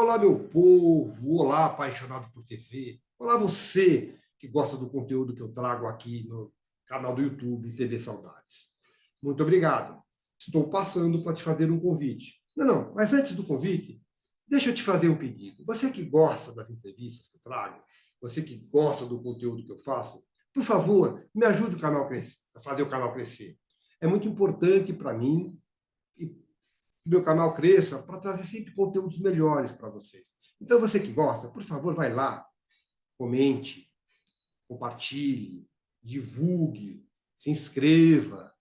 Olá, meu povo! Olá, apaixonado por TV! Olá, você que gosta do conteúdo que eu trago aqui no canal do YouTube TV Saudades. Muito obrigado. Estou passando para te fazer um convite. Não, mas antes do convite, deixa eu te fazer um pedido. Você que gosta das entrevistas que eu trago, você que gosta do conteúdo que eu faço, por favor, me ajude a fazer o canal crescer. É muito importante para mim e meu canal cresça para trazer sempre conteúdos melhores para vocês. Então, você que gosta, por favor, vai lá, comente, compartilhe, divulgue, se inscreva,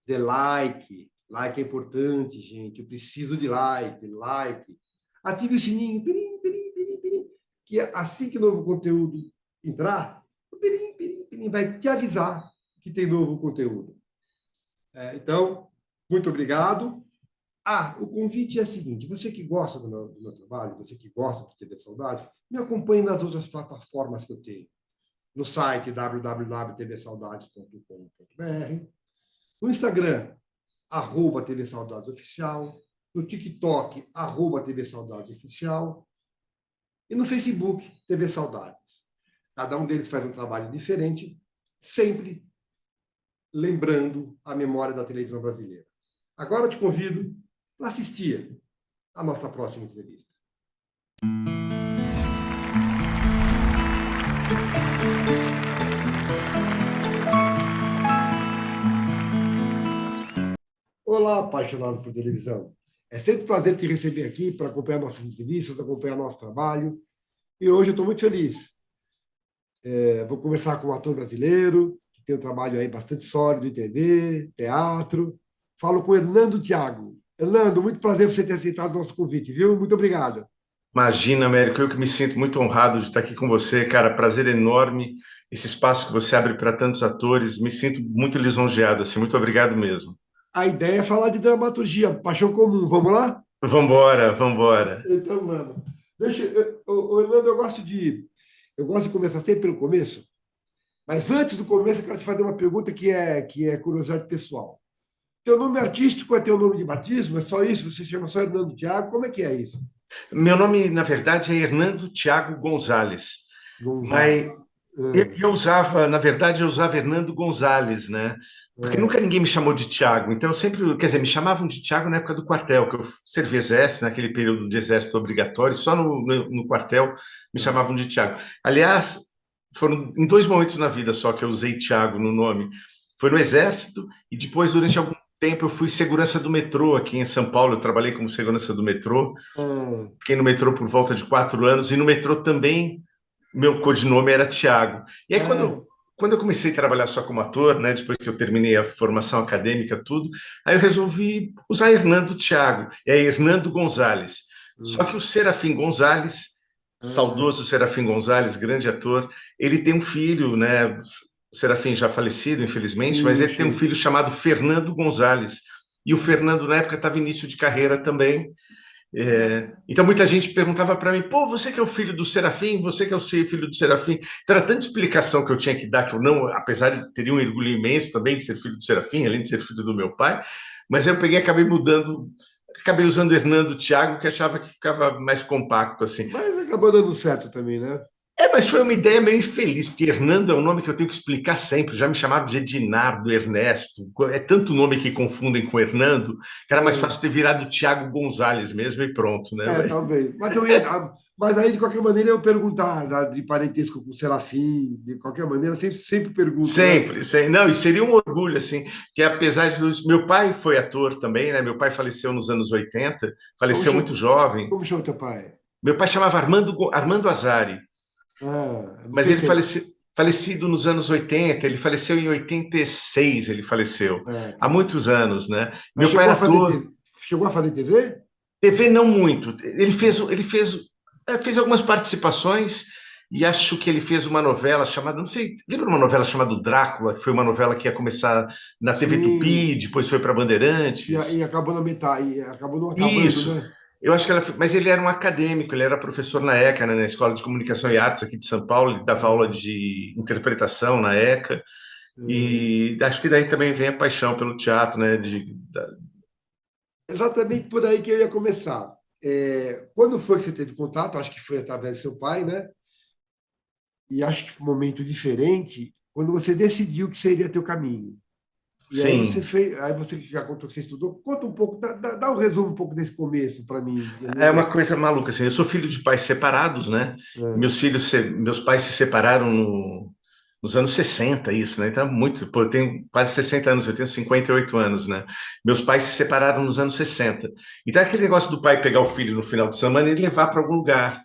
dê like. Like é importante, gente. Eu preciso de like. Ative o sininho, pirim, pirim, pirim, pirim, que assim que o novo conteúdo entrar, o pirim, pirim, pirim vai te avisar que tem novo conteúdo. Então, muito obrigado. O convite é o seguinte: você que gosta do meu trabalho, você que gosta do TV Saudades, me acompanhe nas outras plataformas que eu tenho. No site www.tvsaudades.com.br, no Instagram, @TV Saudades Oficial, no TikTok, @TV Saudades Oficial, e no Facebook, TV Saudades. Cada um deles faz um trabalho diferente, sempre lembrando a memória da televisão brasileira. Agora eu te convido para assistir a nossa próxima entrevista. Olá, apaixonado por televisão. É sempre um prazer te receber aqui para acompanhar nossas entrevistas, acompanhar nosso trabalho. E hoje eu estou muito feliz. Vou conversar com um ator brasileiro, que tem um trabalho aí bastante sólido em TV, teatro. Falo com Hernando Thiago. Hernando, muito prazer você ter aceitado o nosso convite, viu? Muito obrigado. Imagina, Américo, eu que me sinto muito honrado de estar aqui com você, cara, prazer enorme, esse espaço que você abre para tantos atores, me sinto muito lisonjeado, assim, muito obrigado mesmo. A ideia é falar de dramaturgia, paixão comum. Vamos lá? Vambora, vambora. Então, vamos. Hernando, eu gosto de começar sempre pelo começo, mas antes do começo eu quero te fazer uma pergunta que é curiosidade pessoal. Teu nome artístico é teu nome de batismo? É só isso? Você chama só Hernando Thiago? Como é que é isso? Meu nome, na verdade, é Hernando Thiago Gonzalez, mas Gonzalez. eu usava, na verdade, eu usava Hernando Gonzalez, né? Porque nunca ninguém me chamou de Thiago, então eu sempre, quer dizer, me chamavam de Thiago na época do quartel, que eu servi exército, naquele período de exército obrigatório, só no quartel me É. chamavam de Thiago. Aliás, foram em dois momentos na vida só que eu usei Thiago no nome. Foi no exército e depois, durante algum tempo, eu fui segurança do metrô aqui em São Paulo, eu trabalhei como segurança do metrô, Hum, fiquei no metrô por volta de 4 anos, e no metrô também meu codinome era Tiago. E aí, é. quando eu comecei a trabalhar só como ator, né, depois que eu terminei a formação acadêmica, tudo, aí eu resolvi usar Hernando Tiago, é Hernando Gonzalez. Só que Hum, o Serafim Gonzalez, é. saudoso Serafim Gonzalez, grande ator, ele tem um filho, né? O Serafim já falecido, infelizmente, mas Sim, ele tem um sim. filho chamado Fernando Gonzalez. E o Fernando, na época, estava início de carreira também, então muita gente perguntava para mim, pô, você que é o filho do Serafim, você que é o filho do Serafim. Então era tanta explicação que eu tinha que dar que eu não, apesar de ter um orgulho imenso também de ser filho do Serafim, além de ser filho do meu pai, mas eu peguei, acabei mudando, acabei usando Hernando Thiago, que achava que ficava mais compacto assim. Mas acabou dando certo também, né? Mas foi uma ideia meio infeliz, porque Hernando é um nome que eu tenho que explicar sempre. Já me chamaram de Edinardo, Ernesto. É tanto nome que confundem com Hernando, que era mais É. fácil ter virado Thiago Gonzalez mesmo e pronto, né? Talvez. Mas aí, de qualquer maneira, eu perguntar de parentesco com o Serafim, de qualquer maneira, sempre pergunto, né? Sempre, sempre. Não, e seria um orgulho, assim, que apesar de... Meu pai foi ator também, né? Meu pai faleceu nos anos 80, Como faleceu chama, muito jovem. como chama teu pai? Meu pai chamava Armando Azari, Não mas fez ele tempo. falecido nos anos 80, ele faleceu em 86, ele faleceu, há Tá. muitos anos, né? Mas Meu pai era ator, chegou a fazer TV? TV não muito, fez algumas participações, e acho que ele fez uma novela chamada, não sei, lembra uma novela chamada Drácula, que foi uma novela que ia começar na TV Tupi, Sim. depois foi para E Bandeirantes. acabou na metade, e acabou não acabando, Isso. né? Eu acho que mas ele era um acadêmico, ele era professor na ECA, né, na Escola de Comunicação e Artes aqui de São Paulo, ele dava aula Ah, de interpretação na ECA, ah. e acho que daí também vem a paixão pelo teatro, né, Exatamente por aí que eu ia começar. Quando foi que você teve contato? Acho que foi através do seu pai, né? E acho que foi um momento diferente quando você decidiu que seria teu caminho. E aí você Sim. fez, aí você que já contou que você estudou, conta um pouco, dá um resumo um pouco desse começo para mim. É uma coisa maluca, assim. Eu sou filho de pais separados, né? É, Meus pais se separaram nos anos 60, isso, né? Então, muito, pô, eu tenho quase 60 anos, eu tenho 58 anos, né? Meus pais se separaram nos anos 60. Então, aquele negócio do pai pegar o filho no final de semana e levar para algum lugar.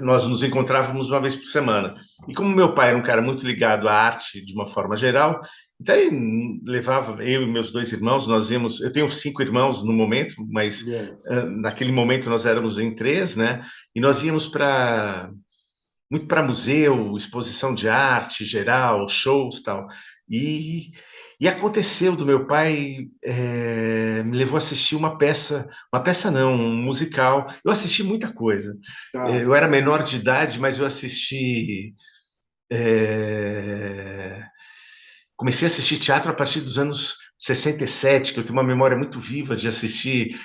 Nós nos encontrávamos uma vez por semana. E como meu pai era um cara muito ligado à arte de uma forma geral, então ele levava eu e meus dois irmãos, nós íamos. Eu tenho cinco irmãos no momento, mas é. naquele momento nós éramos em três, né? E nós íamos para muito para museu, exposição de arte geral, shows tal. E, e aconteceu do meu pai me levou a assistir uma peça não, um musical. Eu assisti muita coisa. Tá. Eu era menor de idade, mas eu assisti. é, Comecei a assistir teatro a partir dos anos 67, que eu tenho uma memória muito viva de assistir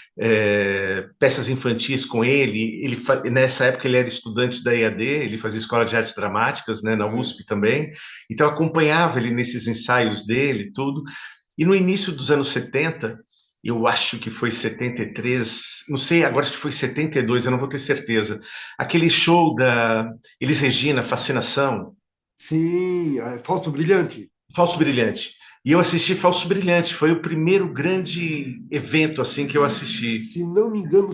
peças infantis com ele. Nessa época ele era estudante da EAD, ele fazia Escola de Artes Dramáticas, né, na É. USP também. Então eu acompanhava ele nesses ensaios dele, tudo. E no início dos anos 70, eu acho que foi 73, não sei, agora acho que foi 72, eu não vou ter certeza. Aquele show da Elis Regina, Fascinação, Sim, Fausto Brilhante. Falso Brilhante. E eu assisti Falso Brilhante, foi o primeiro grande evento assim que eu assisti. Se não me engano,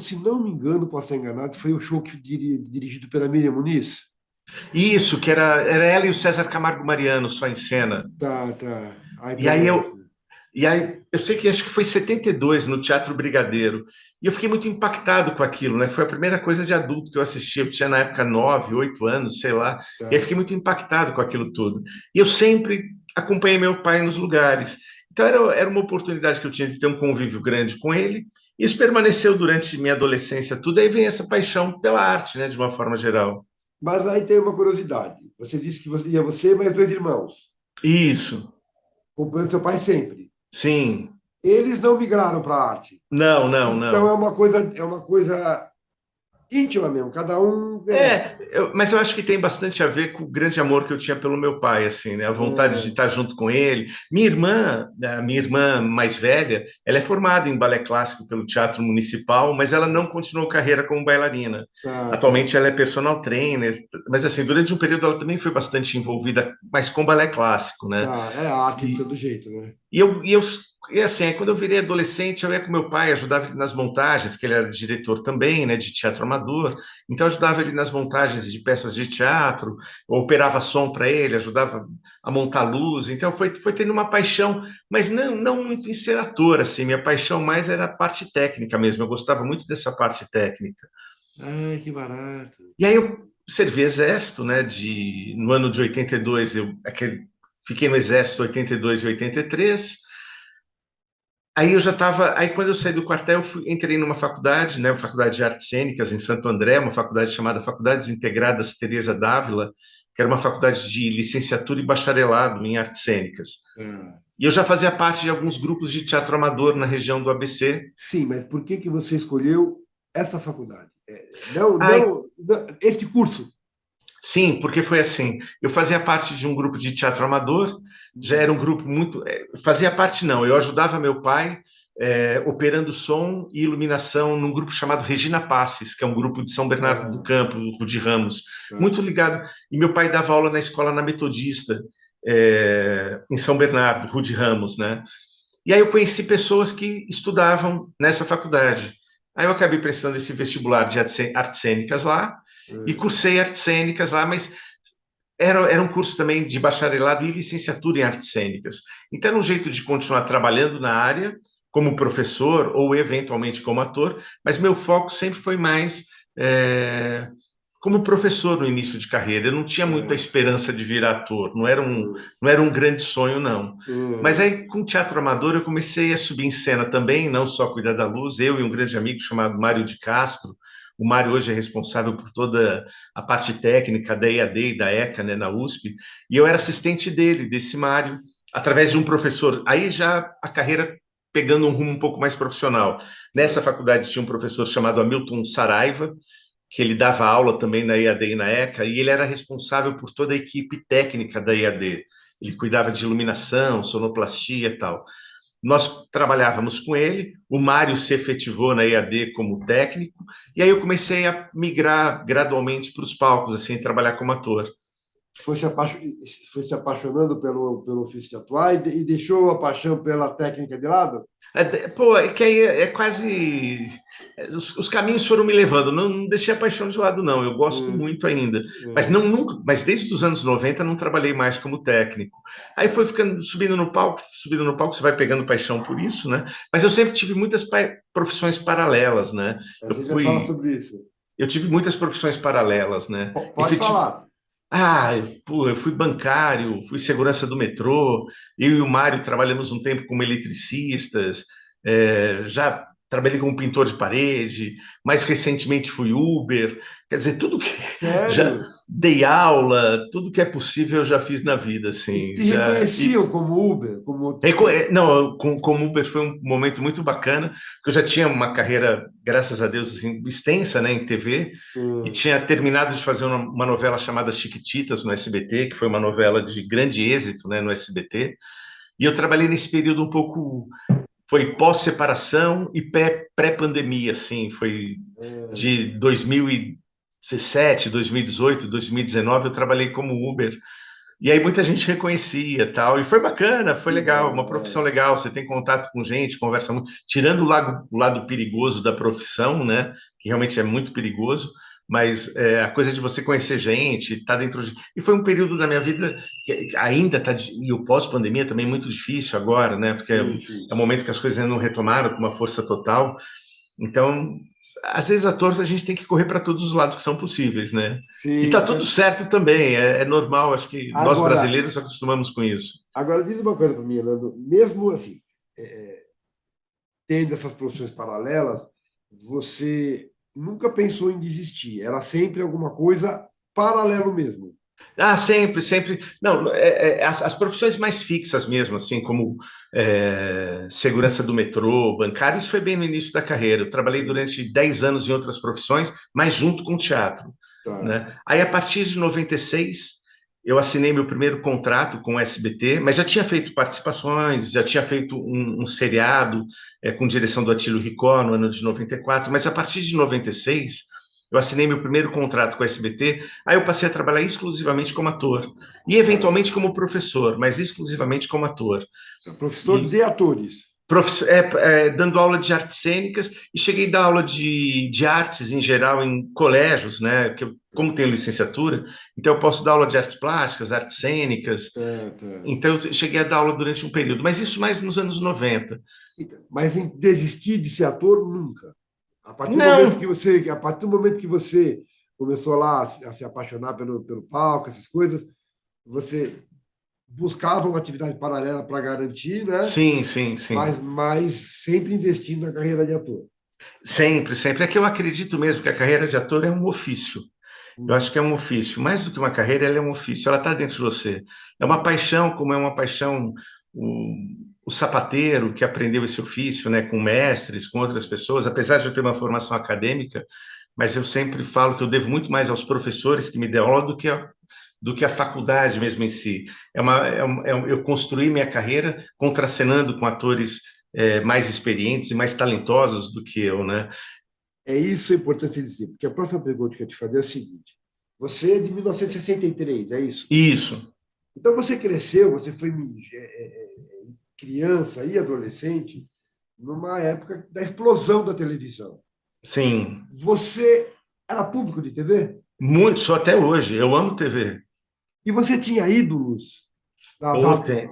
posso estar enganado, foi o show que dirigido pela Miriam Muniz. Isso, que era ela e o César Camargo Mariano só em cena. Tá, tá. Ah, E então aí não é. eu sei que acho que foi 72 no Teatro Brigadeiro. E eu fiquei muito impactado com aquilo, né? Foi a primeira coisa de adulto que eu assisti. Eu tinha na época 9, 8 anos, sei lá. E aí Tá. fiquei muito impactado com aquilo tudo. E eu sempre acompanhei meu pai nos lugares. Então era uma oportunidade que eu tinha de ter um convívio grande com ele. E isso permaneceu durante minha adolescência, tudo. Aí vem essa paixão pela arte, né? De uma forma geral. Mas aí tem uma curiosidade. Você disse que você ia você e mais dois irmãos, Isso, acompanhando seu pai sempre. sim. Eles não migraram para a arte. Não, não, Então não. é uma coisa íntima mesmo. Cada um Mas eu acho que tem bastante a ver com o grande amor que eu tinha pelo meu pai, assim, né? A vontade de é, estar junto com ele. A minha irmã mais velha, ela é formada em balé clássico pelo Teatro Municipal, mas ela não continuou carreira como bailarina. tá, tá, Atualmente ela é personal trainer, mas assim, durante um período ela também foi bastante envolvida, mas com balé clássico, né? tá. É arte de E, todo jeito, né? e assim, aí quando eu virei adolescente, eu ia com meu pai, ajudava ele nas montagens, que ele era diretor também, né, de teatro amador. Então, eu ajudava ele nas montagens de peças de teatro, operava som para ele, ajudava a montar luz. Então, foi tendo uma paixão, mas não muito em ser ator, assim. Minha paixão mais era a parte técnica mesmo. Eu gostava muito dessa parte técnica. Ai, que barato. E aí, eu servi exército, né? No ano de 82, fiquei no exército 82 e 83. Aí eu já estava. Aí quando eu saí do quartel, entrei numa faculdade, né, faculdade de artes cênicas em Santo André, uma faculdade chamada Faculdades Integradas Teresa d'Ávila, que era uma faculdade de licenciatura e bacharelado em artes cênicas. É. E eu já fazia parte de alguns grupos de teatro amador na região do ABC. Sim, mas por que que você escolheu essa faculdade? Não, Ai, este curso. sim, porque foi assim. Eu fazia parte de um grupo de teatro amador, já era um grupo muito. Fazia parte, não, eu ajudava meu pai operando som e iluminação num grupo chamado Regina Passes, que é um grupo de São Bernardo do Ah, Campo, Rude Ramos, tá. muito ligado. E meu pai dava aula na escola na Metodista, em São Bernardo, Rude Ramos, né? E aí eu conheci pessoas que estudavam nessa faculdade. Aí eu acabei prestando esse vestibular de artes cênicas lá e É, cursei artes cênicas lá, mas era um curso também de bacharelado e licenciatura em artes cênicas. Então era um jeito de continuar trabalhando na área como professor ou eventualmente como ator, mas meu foco sempre foi mais é, como professor no início de carreira. Eu não tinha muita é, esperança de virar ator, hum, não era um grande sonho, não. Mas hum, aí, com teatro amador, eu comecei a subir em cena também, não só cuidar da luz, eu e um grande amigo chamado Mário de Castro. O Mário hoje é responsável por toda a parte técnica da EAD e da ECA, né, na USP, e eu era assistente dele, desse Mário, através de um professor. Aí já a carreira pegando um rumo um pouco mais profissional. Nessa faculdade tinha um professor chamado Hamilton Saraiva, que ele dava aula também na EAD e na ECA, e ele era responsável por toda a equipe técnica da EAD. Ele cuidava de iluminação, sonoplastia e tal. Nós trabalhávamos com ele, o Mário se efetivou na EAD como técnico, e aí eu comecei a migrar gradualmente para os palcos, assim, trabalhar como ator. Foi se apaixonando pelo ofício de atuar e deixou a paixão pela técnica de lado? Pô, é que aí é quase. Os caminhos foram me levando. Não deixei a paixão de lado, não. Eu gosto Hum, muito ainda. Mas hum. não nunca. Mas desde os anos 90 não trabalhei mais como técnico. Aí foi ficando subindo no palco, você vai pegando paixão por isso, né? Mas eu sempre tive muitas profissões É, paralelas, né? a Eu gente vai falar fui. sobre isso. Eu tive muitas profissões paralelas, né? Pode falar. Pô, eu fui bancário, fui segurança do metrô, eu e o Mário trabalhamos um tempo como eletricistas, já trabalhei como pintor de parede, mais recentemente fui Uber, quer dizer, tudo que já Sério? dei aula, tudo que é possível eu já fiz na vida, E assim, te já reconheciam como Uber, como... Não, com Uber foi um momento muito bacana, porque eu já tinha uma carreira, graças a Deus, assim, extensa, né, em TV, e Hum. tinha terminado de fazer uma novela chamada Chiquititas no SBT, que foi uma novela de grande êxito, né, no SBT, e eu trabalhei nesse período um pouco, foi pós-separação e pré-pandemia, assim, foi de 2017, 2018, 2019, eu trabalhei como Uber, e aí muita gente reconhecia, tal, e foi bacana, foi Que legal, uma profissão legal. legal, você tem contato com gente, conversa muito, tirando o lado perigoso da profissão, né, que realmente é muito perigoso, mas a coisa de você conhecer gente, estar dentro de... E foi um período da minha vida que ainda está, e o pós-pandemia também é muito difícil agora, né, porque Sim, sim. é um momento que as coisas ainda não retomaram com uma força total, então, às vezes, atores, a gente tem que correr para todos os lados que são possíveis, né? E tá Sim. tudo certo também, é normal, acho que nós Agora, brasileiros acostumamos com isso. agora diz uma coisa para mim, Nando. Mesmo assim, tendo essas profissões paralelas, você nunca pensou em desistir. Era sempre alguma coisa paralelo mesmo. Ah, sempre, sempre. Não, as profissões mais fixas mesmo, assim, como segurança do metrô, bancário, isso foi bem no início da carreira. Eu trabalhei Hum, durante 10 anos em outras profissões, mas junto com o teatro, tá. né? Aí, a partir de 96, eu assinei meu primeiro contrato com o SBT, mas já tinha feito participações, já tinha feito um seriado com direção do Atílio Ricó no ano de 94, mas a partir de 96, eu assinei meu primeiro contrato com o SBT. Aí eu passei a trabalhar exclusivamente como ator e Tá. eventualmente como professor, mas exclusivamente como ator. Professor E de atores. dando aula de artes cênicas e cheguei a dar aula de artes em geral em colégios, né? Que como tenho licenciatura, então eu posso dar aula de artes plásticas, artes cênicas. Tá, tá. Então eu cheguei a dar aula durante um período, mas isso mais nos anos 90. Então, mas em desistir de ser ator, nunca. Não, A partir do momento que você começou lá a se apaixonar pelo palco, essas coisas, você buscava uma atividade paralela para garantir, né? sim, sim, sim. Mas sempre investindo na carreira de ator. Sempre, sempre. É que eu acredito mesmo que a carreira de ator é um ofício. Eu acho Hum, que é um ofício, mais do que uma carreira, ela é um ofício, ela está dentro de você. É uma tá. paixão, como é uma paixão o sapateiro que aprendeu esse ofício, né, com mestres, com outras pessoas, apesar de eu ter uma formação acadêmica, mas eu sempre falo que eu devo muito mais aos professores que me deram aula do que a faculdade mesmo em si. Eu construí minha carreira contracenando com atores mais experientes e mais talentosos do que eu, né? É isso, é importante dizer, porque a próxima pergunta que eu te fazer é o seguinte: você é de 1963, é isso? Isso, Então você cresceu, você foi criança e adolescente numa época da explosão da televisão. sim. Você era público de TV? Muito, só até hoje. Eu amo TV. E você tinha ídolos nas Pô, artes, nas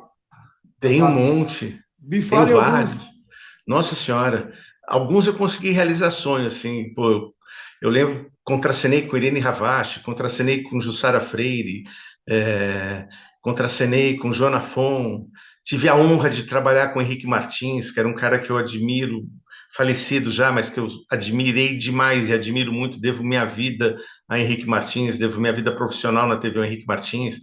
tem um artes. monte, Me tenho fale vários. alguns. Nossa Senhora, alguns eu consegui realizações, assim, pô, eu lembro, contracenei com Irene Ravache, contracenei com Jussara Freire, é, contracenei com Joana Fon, tive a honra de trabalhar com Henrique Martins, que era um cara que eu admiro, falecido já, mas que eu admirei demais e admiro muito, devo minha vida a Henrique Martins, devo minha vida profissional na TV ao Henrique Martins.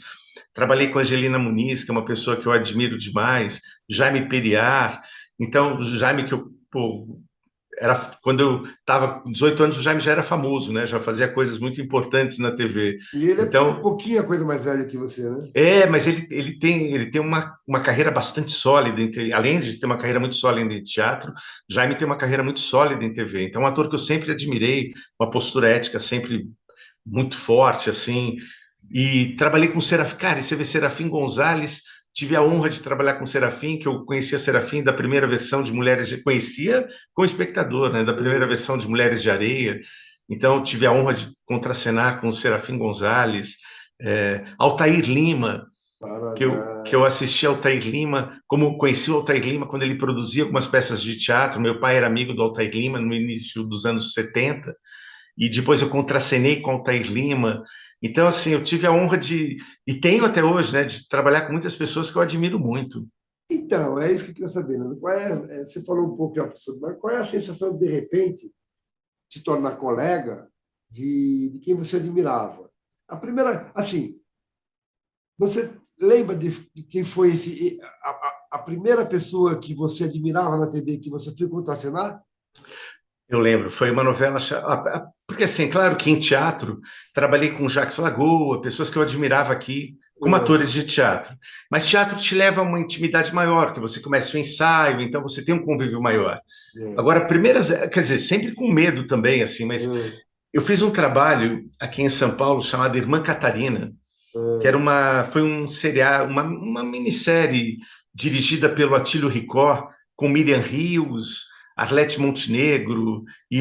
Trabalhei com Angelina Muniz, que é uma pessoa que eu admiro demais, Jaime Periar. Então, o Jaime, que eu, pô, era, quando eu estava com 18 anos, o Jaime já era famoso, né? Já fazia coisas muito importantes na TV. E ele é um Então, pouquinho a coisa mais velha que você, né? mas ele tem uma carreira bastante sólida, além de ter uma carreira muito sólida em teatro, Jaime tem uma carreira muito sólida em TV. Então, é um ator que eu sempre admirei, uma postura ética sempre muito forte, assim. E trabalhei com o Serafim, cara, e você vê Serafim Gonzalez, tive a honra de trabalhar com o Serafim, que eu conhecia Serafim da primeira versão de conhecia como espectador, né, da primeira versão de Mulheres de Areia. Então, tive a honra de contracenar com o Serafim Gonzalez, Altair Lima, que eu Paraná. assisti ao Altair Lima, como conheci o Altair Lima quando ele produzia algumas peças de teatro. Meu pai era amigo do Altair Lima no início dos anos 70, e depois eu contracenei com o Altair Lima. Então, assim, eu tive a honra e tenho até hoje, né, de trabalhar com muitas pessoas que eu admiro muito. Então, é isso que eu queria saber, né? Você falou um pouco já, professor, mas qual é a sensação de repente, se tornar colega de quem você admirava? A primeira, assim, você lembra de quem foi a primeira pessoa que você admirava na TV, que você foi contracenar? Eu lembro, foi uma novela. Porque, assim, claro que em teatro trabalhei com Jacques Lagoa, pessoas que eu admirava aqui como atores de teatro. Mas teatro te leva a uma intimidade maior, que você começa o ensaio, então você tem um convívio maior. É, Agora, primeiras, quer dizer, sempre com medo também, assim, mas é, eu fiz um trabalho aqui em São Paulo chamado Irmã Catarina, que é. foi um seriado, uma minissérie dirigida pelo Atílio Ricó, com Miriam Rios, Arlete Montenegro e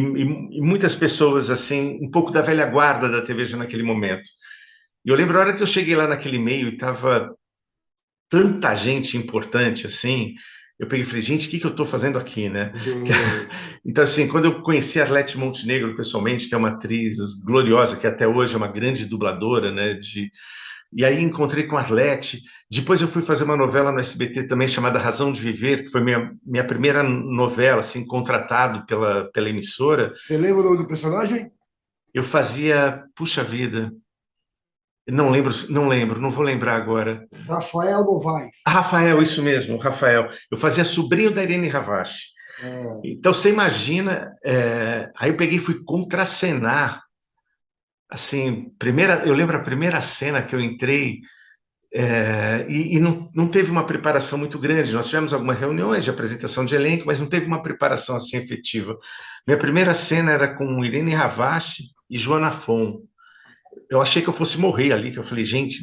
muitas pessoas assim, um pouco da velha guarda da TV já naquele momento. E eu lembro a hora que eu cheguei lá naquele meio e estava tanta gente importante assim, eu peguei e falei, gente, o que que eu estou fazendo aqui, né? Então, assim, quando eu conheci a Arlete Montenegro pessoalmente, que é uma atriz gloriosa, que até hoje é uma grande dubladora, né, e aí encontrei com a Arlete. Depois eu fui fazer uma novela no SBT também chamada Razão de Viver, que foi minha primeira novela, assim, contratado pela emissora. Você lembra o nome do personagem? Eu fazia, puxa vida, não lembro, não lembro, não vou lembrar agora. Rafael Novaes. Rafael, isso mesmo, Rafael. Eu fazia sobrinho da Irene Ravache. É, Então você imagina, aí eu peguei e fui contracenar, assim, eu lembro a primeira cena que eu entrei. E não teve uma preparação muito grande. Nós tivemos algumas reuniões de apresentação de elenco, mas não teve uma preparação assim efetiva. Minha primeira cena era com Irene Ravache e Joana Fon. Eu achei que eu fosse morrer ali, que eu falei, gente,